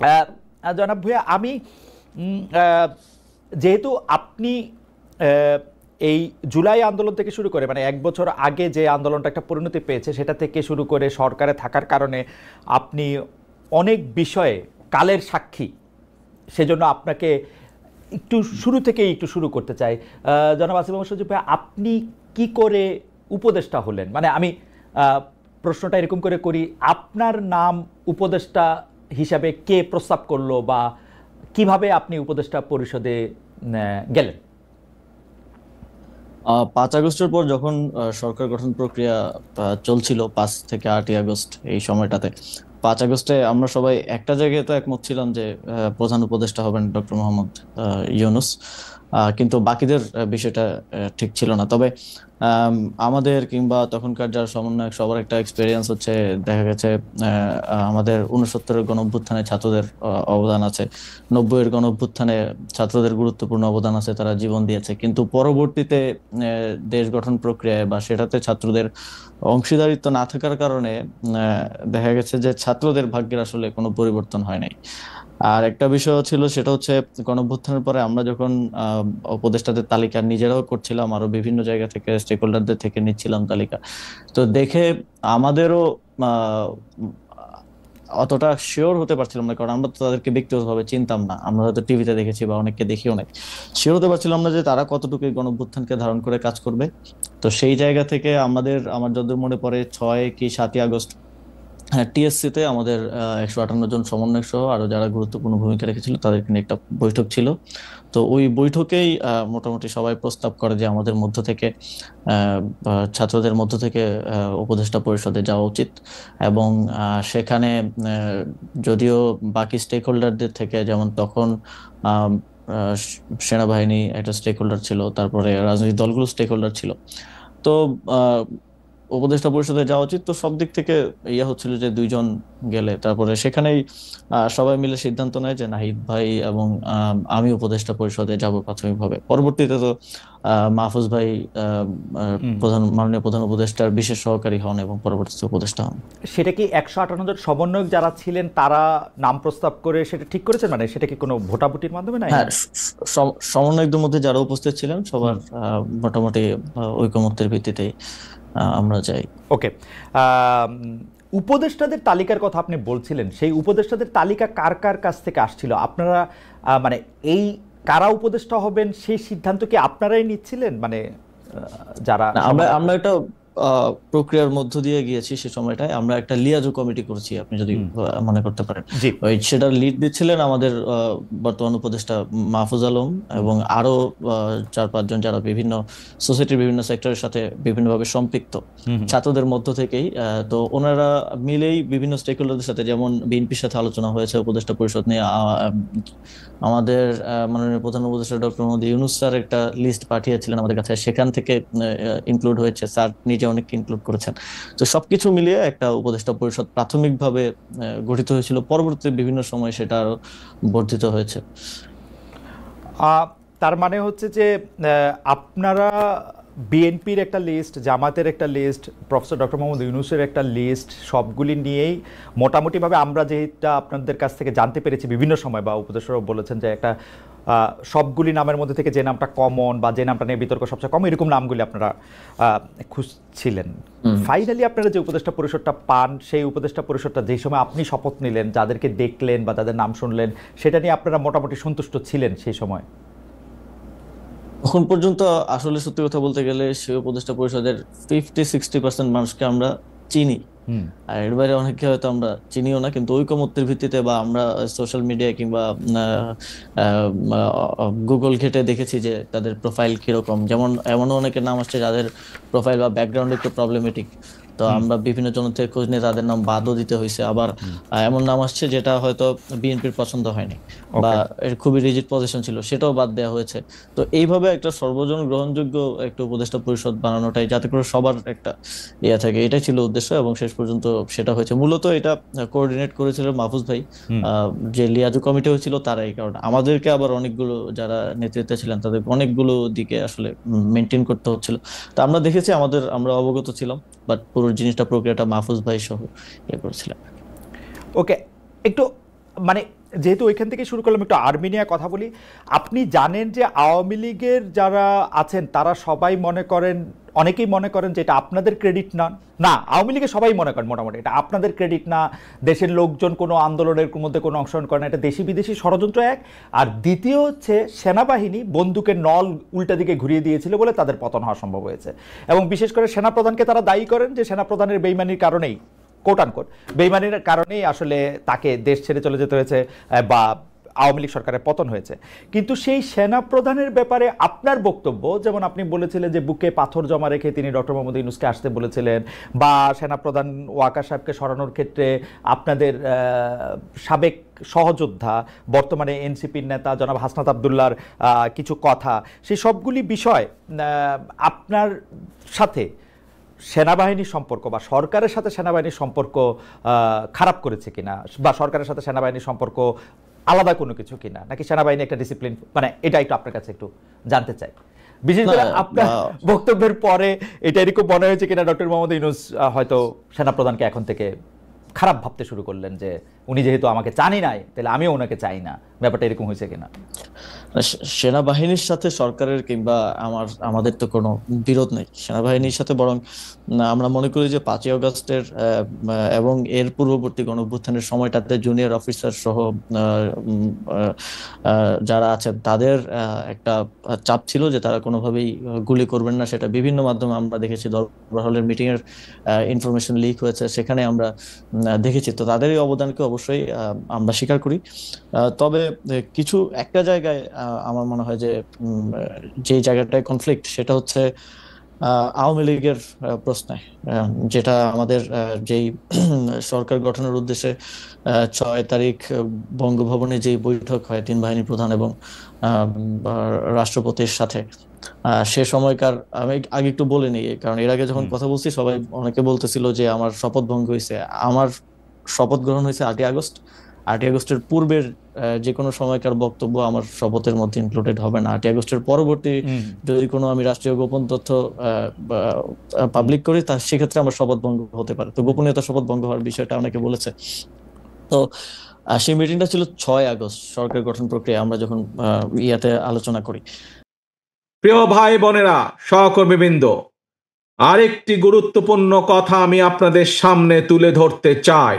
আহ, জনাব ভূঁইয়া, আমি যেহেতু আপনি আহ, এই জুলাই আন্দোলন থেকে শুরু করে মানে 1 বছর আগে যে আন্দোলনটা একটা পরিণতি পেয়েছে সেটা থেকে শুরু করে সরকারে থাকার কারণে আপনি অনেক বিষয়ে কালের সাক্ষী, সেজন্য আপনাকে একটু শুরু থেকেই একটু শুরু করতে চাই। জনাব আসিফ মোহাম্মদ সজীব ভাই, আপনি কি করে উপদেষ্টা হলেন? মানে আমি প্রশ্নটা এরকম করে করি, আপনার নাম উপদেষ্টা হিসাবে কে প্রস্তাব করলো, বা কিভাবে আপনি উপদেষ্টা পরিষদে গেলেন? 5 আগস্টের পর যখন সরকার গঠন প্রক্রিয়া চলছিল, 5 থেকে 8 আগস্ট এই সময়টাতে, 5 আগস্টে আমরা সবাই একটা জায়গায় তো একমত ছিলাম যে প্রধান উপদেষ্টা হবেন ডক্টর মোহাম্মদ ইউনূস। কিন্তু বাকিদের বিষয়টা ঠিক ছিল না। তবে আম, আমাদের কিংবা তখনকার যারা সমন্বয়ক সবার একটা এক্সপেরিয়েন্স হচ্ছে, দেখা গেছে আমাদের 69-এর গণ অভ্যুত্থানে ছাত্রদের অবদান আছে, 90-এর গণ অভ্যুত্থানে ছাত্রদের গুরুত্বপূর্ণ অবদান আছে, তারা জীবন দিয়েছে। কিন্তু পরবর্তীতে দেশ গঠন প্রক্রিয়ায় বা সেটাতে ছাত্রদের অংশীদারিত্ব না থাকার কারণে দেখা গেছে যে ছাত্রদের ভাগ্যের আসলে কোনো পরিবর্তন হয় নাই। আর একটা বিষয় ছিল, সেটা হচ্ছে গণঅভ্যুত্থানের পরে আমরা যখন উপদেষ্টাদের তালিকা নিজেরাও করছিলাম, আরো বিভিন্ন জায়গা থেকে স্টেক হোল্ডারদের থেকে নিচ্ছিলাম তালিকা, তো দেখে আমাদেরও আহ, অতটা শিওর হতে পারছিলাম না, কারণ আমরা তো তাদেরকে ব্যক্তিগতভাবে চিনতাম না। আমরা হয়তো টিভিতে দেখেছি বা অনেককে দেখিও নাই, শিওর হতে পারছিলাম না যে তারা কতটুকু এই গণঅভ্যুত্থানকে ধারণ করে কাজ করবে। তো সেই জায়গা থেকে আমার যতদূর মনে পড়ে 6 কি 7 আগস্ট, হ্যাঁ, টিএসসি তে আমাদের 158 জন সমন্বয়ক সহ আরো যারা গুরুত্বপূর্ণ ভূমিকা রেখেছিল তাদেরকে নিয়ে একটা বৈঠক ছিল। তো ওই বৈঠকেই মোটামুটি সবাই প্রস্তাব করে যে আমাদের মধ্য থেকে বা ছাত্রদের মধ্য থেকে উপদেষ্টা পরিষদে যাওয়া উচিত। এবং সেখানে যদিও বাকি স্টেক হোল্ডারদের থেকে, যেমন তখন আহ, আহ, সেনাবাহিনী একটা স্টেক হোল্ডার ছিল, তারপরে রাজনৈতিক দলগুলো স্টেক হোল্ডার ছিল, তো উপদেষ্টা পরিষদে যাওয়া উচিত। তো সব দিক থেকে ইয়ে হচ্ছিল যে দুইজন গেলে, তারপরে সেখানেই সবাই মিলে সিদ্ধান্ত নেয় যে নাহিদ ভাই এবং আমি উপদেষ্টা পরিষদে যাব প্রাথমিকভাবে। পরবর্তীতে তো মাহফুজ ভাই হুম। মাননীয় প্রধান উপদেষ্টার বিশেষ সহকারী হন এবং পরবর্তীতে উপদেষ্টা হন। সেটা কি 158 জন সমন্বয়ক যারা ছিলেন তারা নাম প্রস্তাব করে সেটা ঠিক করেছেন? মানে সেটা কি কোনো ভোটাভুটির মাধ্যমে নাই? হ্যাঁ, সমন্বয়কদের মধ্যে যারা উপস্থিত ছিলেন সবার হুম। মোটামুটি ঐকমত্যের ভিত্তিতেই আমরা যাই। ওকে। উপদেষ্টাদের তালিকার কথা আপনি বলছিলেন, সেই উপদেষ্টাদের তালিকা কার কার কাছ থেকে আসছিল? আপনারা মানে এই কারা উপদেষ্টা হবেন সেই সিদ্ধান্ত কি আপনারাই নিচ্ছিলেন, মানে যারা না, আমরা সমন্বয়ক? আমরা একটা প্রক্রিয়ার মধ্য দিয়ে গিয়েছি। সে সময়টায় আমরা একটা লিয়াজো কমিটি করেছি, আপনি যদি হুম। মনে করতে পারেন। জি। ওই সেটার লিড দিচ্ছিলেন আমাদের বর্তমান উপদেষ্টা মাহফুজ আলম, হুম। এবং আরো 4-5 জন যারা বিভিন্ন সোসাইটির বিভিন্ন সেক্টরের সাথে বিভিন্নভাবে সম্পৃক্ত, হুম। হুম। ছাত্রদের মধ্য থেকেই। তো ওনারা মিলেই বিভিন্ন স্টেক হোল্ডারদের সাথে, যেমন বিএনপির সাথে আলোচনা হয়েছে উপদেষ্টা পরিষদ নিয়ে। আমাদের মাননীয় প্রধান উপদেষ্টা ডক্টর মোহাম্মদ ইউনূস স্যার একটা লিস্ট পাঠিয়েছিলেন আমাদের কাছে, সেখান থেকে ইনক্লুড হয়েছে, স্যার নিজে অনেককে ইনক্লুড করেছেন। তো সবকিছু মিলিয়ে একটা উপদেষ্টা পরিষদ প্রাথমিকভাবে গঠিত হয়েছিল। পরবর্তীতে বিভিন্ন সময় সেটা আরো বর্ধিত হয়েছে। আহ, তার মানে হচ্ছে যে আপনারা বিএনপির একটা লিস্ট, জামাতের একটা লিস্ট, প্রফেসর ডক্টর মোহাম্মদ ইউনূসের একটা লিস্ট, সবগুলি নিয়েই মোটামুটিভাবে আমরা যেটা আপনাদের কাছ থেকে জানতে পেরেছি বিভিন্ন সময়, বা উপদেষ্টারাও বলেছেন যে একটা সবগুলি নামের মধ্যে থেকে যে নামটা কমন বা যে নামটা নিয়ে বিতর্ক সবচেয়ে কম, এরকম নামগুলি আপনারা খুঁজছিলেন। হুম। ফাইনালি আপনারা যে উপদেষ্টা পরিষদটা পান, সেই উপদেষ্টা পরিষদটা যেই সময় আপনি শপথ নিলেন, যাদেরকে দেখলেন বা তাদের নাম শুনলেন, সেটা নিয়ে আপনারা মোটামুটি সন্তুষ্ট ছিলেন সেই সময়? এখন পর্যন্ত আসলে সত্যি কথা বলতে গেলে সে উপদেষ্টা পরিষদের 50-60% মানুষকে আমরা চিনি। হুম। আর এর বাইরে অনেকে হয়তো আমরা চিনিও না, কিন্তু ঐকমত্যের ভিত্তিতে বা আমরা সোশ্যাল মিডিয়া কিংবা গুগল ঘেটে দেখেছি যে তাদের প্রোফাইল কিরকম। যেমন এমনও অনেকের নাম আসছে যাদের প্রোফাইল বা ব্যাকগ্রাউন্ড একটু প্রবলেমেটিক, তো হুম। আমরা বিভিন্ন জন থেকে খোঁজ নিয়ে তাদের নাম বাদও দিতে হয়েছে। আবার হুম। এমন নাম আসছে যেটা হয়তো বিএনপির পছন্দ হয়নি বা ওকে। এর খুবই রিজিড পজিশন ছিল, সেটাও বাদ দেওয়া হয়েছে। তো এইভাবে একটা সর্বজন গ্রহণযোগ্য একটা উপদেষ্টা পরিষদ বানানোটাই, যাতে করে সবার একটা ইয়ে থাকে, এটাই ছিল উদ্দেশ্য। এবং শেষ পর্যন্ত সেটা হয়েছে। মূলত এটা কোঅর্ডিনেট করেছিল মাহফুজ ভাই। হুম। যে লিয়াজু কমিটি হয়েছিল তারাই, কারণ আমাদেরকে আবার অনেকগুলো যারা নেতৃত্বে ছিলেন তাদের অনেকগুলো দিকে আসলে মেনটেন করতে হচ্ছিল। তো আমরা দেখেছি, আমরা অবগত ছিলাম, বাট পুরো জিনিসটা প্রক্রিয়াটা মাহফুজ ভাই সহ ইয়ে করেছিলেন। ওকে। একটু মানে যেহেতু ওইখান থেকে শুরু করলাম, একটু আর্মি নিয়ে কথা বলি। আপনি জানেন যে আওয়ামী লীগের যারা আছেন তারা সবাই মনে করেন, অনেকেই মনে করেন যে এটা আপনাদের ক্রেডিট না। না, আওয়ামী লীগের সবাই মনে করেন মোটামুটি এটা আপনাদের ক্রেডিট না, দেশের লোকজন কোনো আন্দোলনের মধ্যে কোনো অংশগ্রহণ করে না, এটা দেশি বিদেশি ষড়যন্ত্র এক। আর দ্বিতীয় হচ্ছে সেনাবাহিনী বন্দুকের নল উল্টা দিকে ঘুরিয়ে দিয়েছিল বলে তাদের পতন হওয়া সম্ভব হয়েছে। এবং বিশেষ করে সেনাপ্রধানকে তারা দায়ী করেন যে সেনাপ্রধানের বেইমানির কারণেই, কোট আনকোট বেইমানির কারণেই আসলে তাকে দেশ ছেড়ে চলে যেতে হয়েছে বা আওয়ামী লীগ সরকারের পতন হয়েছে। কিন্তু সেই সেনা প্রধানের ব্যাপারে আপনার বক্তব্য, যেমন আপনি বলেছিলেন যে বুকে পাথর জমা রেখে তিনি ডক্টর মোহাম্মদ ইউনূসকে আসতে বলেছিলেন, বা সেনাপ্রধান ওয়াকার সাহেবকে সরানোর ক্ষেত্রে আপনাদের সাবেক সহযোদ্ধা বর্তমানে এনসিপির নেতা জনাব হাসনাত আবদুল্লাহর কিছু কথা, সেই সবগুলি বিষয় আপনার সাথে সেনাবাহিনীর সম্পর্ক বা সরকারের সাথে সেনাবাহিনীর সম্পর্ক খারাপ করেছে কিনা, বা সরকারের সাথে সেনাবাহিনীর সম্পর্ক আলাদা কোনো কিছু কিনা, নাকি সেনাবাহিনী একটা ডিসিপ্লিন, মানে এটা একটু আপনার কাছে একটু জানতে চাই। বিশেষ করে আপনার বক্তব্যের পরে এটা এরকম মনে হয়েছে কিনা ডক্টর মোহাম্মদ ইউনূস হয়তো সেনাপ্রধানকে এখন থেকে খারাপ ভাবতে শুরু করলেন যে উনি যেহেতু আমাকে চানই নাই তাহলে আমিও ওনাকে চাই না, ব্যাপারটা এরকম হয়েছে কিনা? সেনাবাহিনীর সাথে সরকারের কিংবা আমাদের তো কোনো বিরোধ নেই সেনাবাহিনীর সাথে, বরং আমরা মনে করি যে 5ই আগস্টের এবং এর পূর্ববর্তী গণঅভ্যুত্থানের সময়টাতে জুনিয়র অফিসার সহ যারা আছেন তাদের একটা চাপ ছিল যে তারা কোনোভাবেই গুলি করবেন না। সেটা বিভিন্ন মাধ্যমে আমরা দেখেছি, দরবার হলের মিটিং এর ইনফরমেশন লিক হয়েছে, সেখানে আমরা দেখেছি। তো তাদের এই অবদানকে অবশ্যই আমরা স্বীকার করি। তবে কিছু একটা জায়গায় আমার মনে হয় যে যে জায়গাটায় কনফ্লিক্ট সেটা হচ্ছে আওয়ামী লীগের প্রশ্নে, যেটা আমাদের যেই সরকার গঠনের উদ্দেশ্যে 6 তারিখ বঙ্গভবনে যে বৈঠক হয় 3 বাহিনী প্রধান এবং রাষ্ট্রপতির সাথে, সে সময়কার আমি আগে একটু বলে নিই, কারণ এর আগে যখন কথা বলছি সবাই অনেকে বলতেছিল যে আমার শপথ ভঙ্গ হয়েছে। আমার শপথ গ্রহণ হয়েছে 8ই আগস্ট। 8ই আগস্টের পূর্বের যে কোনো সময়কার বক্তব্য আমার শপথের মধ্যে ইনক্লুডেড হবে না। 8ই আগস্টের পরবর্তী যদি কোনো আমি রাষ্ট্রীয় গোপন তথ্য পাবলিক করি তা সেক্ষেত্রে আমার শপথ ভঙ্গ হতে পারে। তো গোপনীয়তা শপথ ভঙ্গ হওয়ার বিষয়টা অনেকে বলেছে। তো সেই মিটিংটা ছিল 6 আগস্ট, সরকার গঠন প্রক্রিয়া আমরা যখন ইয়াতে আলোচনা করি। প্রিয় ভাই বোনেরা, সহকর্মীবৃন্দ, আরেকটি গুরুত্বপূর্ণ কথা আমি আপনাদের সামনে তুলে ধরতে চাই।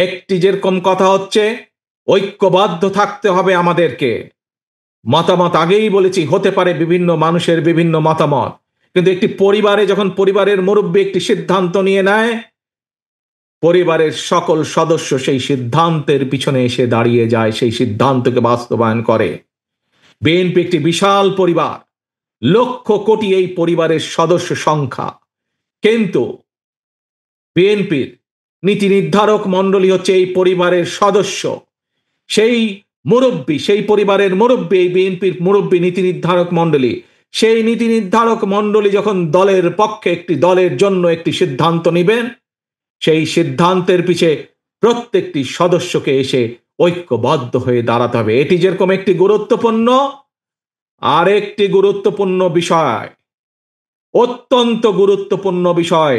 একটি যেরকম কথা হচ্ছে ঐক্যবদ্ধ থাকতে হবে আমাদেরকে। মতামত আগেই বলেছি, হতে পারে বিভিন্ন মানুষের বিভিন্ন মতামত, কিন্তু একটি পরিবারে যখন পরিবারের মুরব্বী একটি সিদ্ধান্ত নিয়ে নেয়, পরিবারের সকল সদস্য সেই সিদ্ধান্তের পিছনে এসে দাঁড়িয়ে যায়, সেই সিদ্ধান্তকে বাস্তবায়ন করে। বিএনপি একটি বিশাল পরিবার, লক্ষ কোটি এই পরিবারের সদস্য সংখ্যা, কিন্তু বিএনপির নীতি নির্ধারক মণ্ডলী হচ্ছে এই পরিবারের সদস্য। সেই মুরব্বী, সেই পরিবারের মুরব্বী, এই বিএনপির মুরব্বী নীতি নির্ধারক মণ্ডলী, সেই নীতি নির্ধারক মণ্ডলী যখন দলের পক্ষে একটি দলের জন্য একটি সিদ্ধান্ত নেবেন, সেই সিদ্ধান্তের পিছে প্রত্যেকটি সদস্যকে এসে ঐক্যবদ্ধ হয়ে দাঁড়াতে হবে। এটি যেরকম একটি গুরুত্বপূর্ণ, আর একটি গুরুত্বপূর্ণ বিষয়, অত্যন্ত গুরুত্বপূর্ণ বিষয়,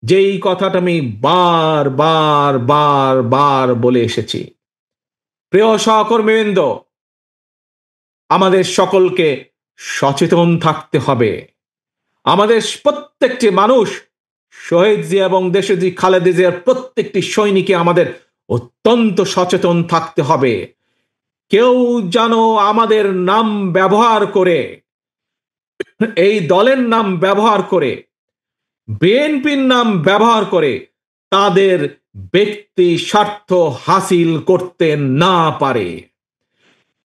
যেই কথাটা আমি বার বার বার বার বলে এসেছি। প্রিয় সহকর্মীবৃন্দ, আমাদের সকলকে সচেতন থাকতে হবে। আমাদের প্রত্যেকটি মানুষ, শহীদ জিয়া এবং দেশনেত্রী খালেদা জিয়ার প্রত্যেকটি সৈনিকে আমাদের অত্যন্ত সচেতন থাকতে হবে। কেউ যেন আমাদের নাম ব্যবহার করে, এই দলের নাম ব্যবহার করে, বিএনপির নাম ব্যবহার করে তাদের ব্যক্তি স্বার্থ হাসিল করতে না পারে।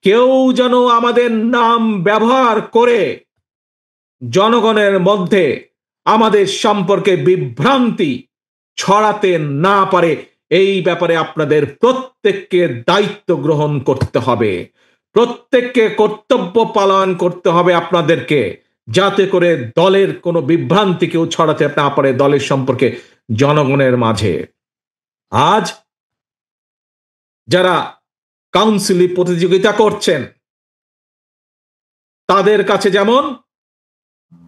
কেউ যেন আমাদের নাম ব্যবহার করে জনগণের মধ্যে আমাদের সম্পর্কে বিভ্রান্তি ছড়াতে না পারে। এই ব্যাপারে আপনাদের প্রত্যেককে দায়িত্ব গ্রহণ করতে হবে, প্রত্যেককে কর্তব্য পালন করতে হবে আপনাদেরকে, যাতে করে দলের কোনো বিভ্রান্তি কেউ ছড়াতে না পারে দলের সম্পর্কে জনগণের মাঝে। আজ যারা কাউন্সিলে প্রতিযোগিতা করছেন তাদের কাছে যেমন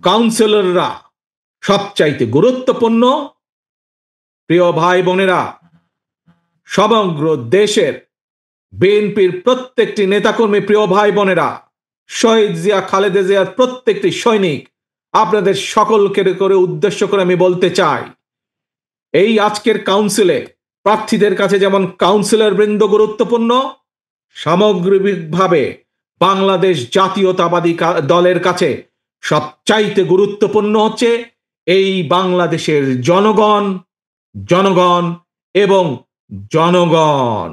কাউন্সিলররা সবচাইতে গুরুত্বপূর্ণ, প্রিয় ভাই বোনেরা, সমগ্র দেশের বিএনপির প্রত্যেকটি নেতাকর্মী, প্রিয় ভাই বোনেরা, শহীদ জিয়া, খালেদা জিয়ার প্রত্যেকটি সৈনিক, আপনাদের সকলকে করে উদ্দেশ্য করে আমি বলতে চাই, এই আজকের কাউন্সিলে প্রার্থীদের কাছে যেমন কাউন্সিলর বৃন্দ গুরুত্বপূর্ণ, সামগ্রিকভাবে বাংলাদেশ জাতীয়তাবাদী দলের কাছে সবচাইতে গুরুত্বপূর্ণ হচ্ছে এই বাংলাদেশের জনগণ, জনগণ এবং জনগণ।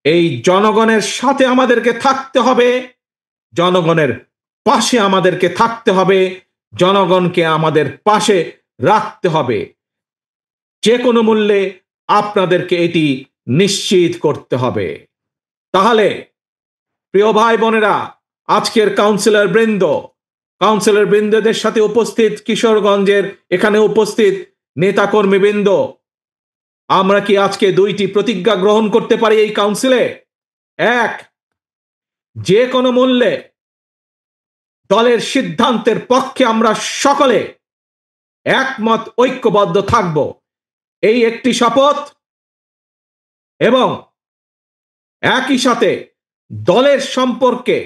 এই জনগণের সাথে আমাদেরকে থাকতে হবে, জনগণের পাশে আমাদেরকে থাকতে হবে, জনগণকে আমাদের পাশে রাখতে হবে। যে কোনো মূল্যে আপনাদেরকে এটি নিশ্চিত করতে হবে। তাহলে প্রিয় ভাই বোনেরা, আজকের কাউন্সিলর বৃন্দদের সাথে উপস্থিত কিশোরগঞ্জের এখানে উপস্থিত নেতাকর্মী বৃন্দ, আমরা কি আজকে 2টি প্রতিজ্ঞা গ্রহণ করতে পারি এই কাউন্সিলে? এক, যে কোনো মূল্যে দলের সিদ্ধান্তের পক্ষে আমরা সকলে একমত ঐক্যবদ্ধ থাকব, এই একটি শপথ। এবং একই সাথে দলের সম্পর্কে,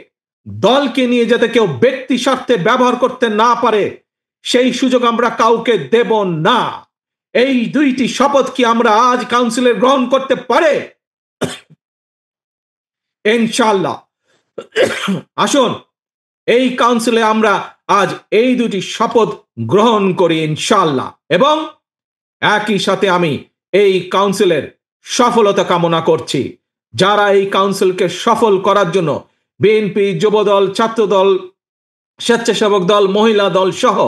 দলকে নিয়ে যাতে কেউ ব্যক্তি স্বার্থে ব্যবহার করতে না পারে সেই সুযোগ আমরা কাউকে দেব না। এই 2টি শপথ কি আমরা আজ কাউন্সিলে গ্রহণ করতে পারে? ইনশাআল্লাহ। আসুন এই কাউন্সিলে আমরা আজ এই 2টি শপথ গ্রহণ করি ইনশাআল্লাহ। এবং একই সাথে আমি এই কাউন্সিলের সফলতা কামনা করছি। যারা এই কাউন্সিলকে সফল করার জন্য বিএনপি, যুবদল, ছাত্রদল, স্বেচ্ছাসেবক দল, মহিলা দল সহ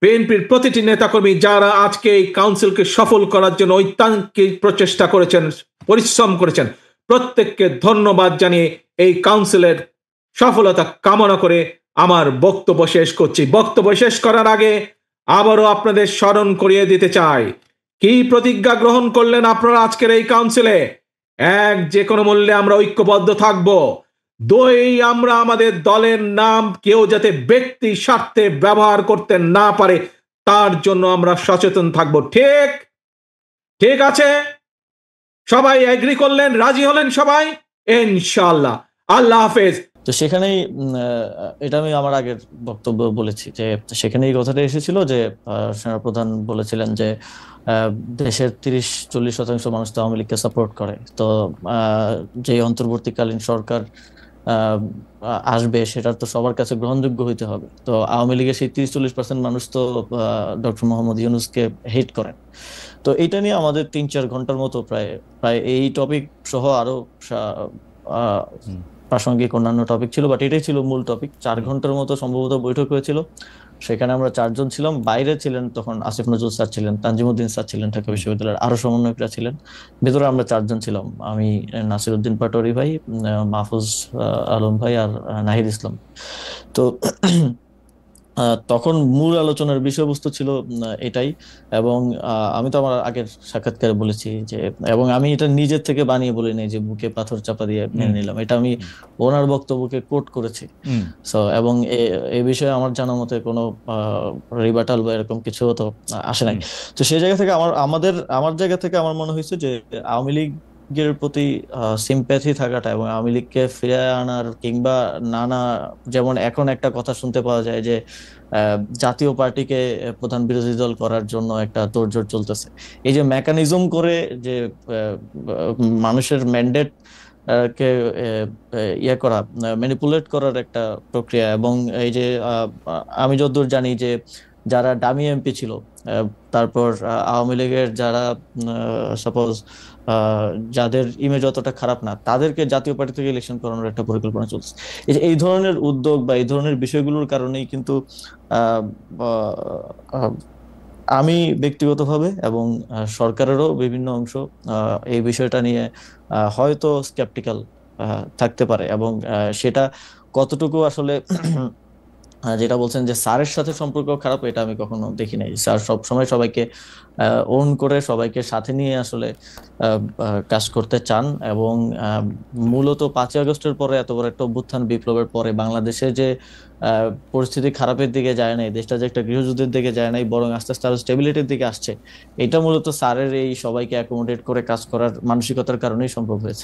বিএনপির প্রতিটি নেতাকর্মী যারা আজকে এই কাউন্সিলকে সফল করার জন্য ঐকান্তিক প্রচেষ্টা করেছেন, পরিশ্রম করেছেন, প্রত্যেককে ধন্যবাদ জানিয়ে এই কাউন্সিলের সফলতা কামনা করে আমার বক্তব্য শেষ করছি। বক্তব্য শেষ করার আগে আবারও আপনাদের স্মরণ করিয়ে দিতে চাই, কি প্রতিজ্ঞা গ্রহণ করলেন আপনারা আজকের এই কাউন্সিলে? এক, যে কোনো মূল্যে আমরা ঐক্যবদ্ধ থাকব। 2, আমরা আমাদের দলের নাম কেউ যাতে ব্যক্তি স্বার্থে ব্যবহার করতে না পারে তার জন্য আমরা সচেতন থাকব। ঠিক ঠিক আছে? সবাই এগ্রি করলেন, রাজি হলেন সবাই? ইনশাআল্লাহ। আল্লাহ হাফেজ। তো সেখানেই এটা আমি আমার আগের বক্তব্য বলেছি যে সেখানে এই কথাটা এসেছিল যে সেনাপ্রধান বলেছিলেন যে দেশের 30-40% মানুষ তো আওয়ামী লীগকে সাপোর্ট করে। তো যে অন্তর্বর্তীকালীন সরকার আসবে সেটার তো সবার কাছে গ্রহণযোগ্য হইতে হবে। তো আওয়ামী লীগের সেই 30-40% মানুষ তো ডক্টর মোহাম্মদ ইউনূসকে হেট করেন। তো এইটা নিয়ে আমাদের 3-4 ঘন্টার মতো প্রায় এই টপিক সহ আরো প্রাসঙ্গিক অন্যান্য টপিক ছিল, বাট এটাই ছিল মূল টপিক। 4 ঘন্টার মতো সম্ভবত বৈঠক হয়েছিল। সেখানে আমরা 4 জন ছিলাম। বাইরে ছিলেন তখন আসিফ নজরুল স্যার ছিলেন, তানজিমুদ্দিন স্যার ছিলেন, ঢাকা বিশ্ববিদ্যালয়ের আরো সমন্বয়করা ছিলেন। ভেতরে আমরা 4 জন ছিলাম, আমি, নাসিরউদ্দিন পাটোয়ারি ভাই, মাহফুজ আলম ভাই আর নাহিদ ইসলাম। তো তখন মূল আলোচনার বিষয়বস্তু ছিল এটাই। এবং আমি তো আমার আগের সাক্ষাৎকারে বলেছি যে, এবং আমি এটা নিজের থেকে বানিয়ে বলি নাই যে বুকে পাথর চাপা দিয়ে মেনে নিলাম, এটা আমি ওনার বক্তব্যকে কোট করেছি। সো এবং এই বিষয়ে আমার জানা মতে কোনো রিবাটাল বা এরকম কিছু তো আসে নাই। তো সেই জায়গা থেকে আমার জায়গা থেকে আমার মনে হয়েছে যে আওয়ামী লীগের প্রতি সিম্প্যাথি থাকাটা এবং আওয়ামী লীগকে ফিরে আনার কিংবা নানা, যেমন এখন একটা কথা শুনতে পাওয়া যায় যে জাতীয় পার্টিকে প্রধান বিরোধী দল করার জন্য একটা তোড়জোড় চলতেছে। এই যে মেকানিজম করে যে মানুষের ম্যান্ডেট কে ইয়ে করা, ম্যানিপুলেট করার একটা প্রক্রিয়া। এবং এই যে আমি যতদূর জানি যে যারা ডামি এমপি ছিল, তারপর আওয়ামী লীগের যারা সাপোজ যাদের ইমেজ অতটা খারাপ না, তাদেরকে জাতীয় পার্টি থেকে ইলেকশন করানোর একটা পরিকল্পনা চলছে। এই ধরনের উদ্যোগ বা এই ধরনের বিষয়গুলোর কারণেই কিন্তু আমি ব্যক্তিগতভাবে এবং সরকারেরও বিভিন্ন অংশ এই বিষয়টা নিয়ে হয়তো স্কেপটিক্যাল থাকতে পারে। এবং সেটা কতটুকু আসলে যেটা বলছেন যে স্যারের সাথে সম্পর্ক খারাপ, এটা আমি কখনো দেখি নাই। স্যার সবসময় সবাইকে ওন করে সবাইকে সাথে নিয়ে আসলে কাজ করতে চান। এবং মূলত 5ই আগস্টের পরে, এত বড় একটা অভ্যুত্থান বিপ্লবের পরে বাংলাদেশে যে পরিস্থিতি খারাপের দিকে যায় নাই, দেশটা যে একটা গৃহযুদ্ধের দিকে যায় নাই, বরং আস্তে আস্তে আরো স্টেবিলিটির দিকে আসছে, এটা মূলত স্যারের এই সবাইকে অ্যাকোমোডেট করে কাজ করার মানসিকতার কারণেই সম্ভব হয়েছে।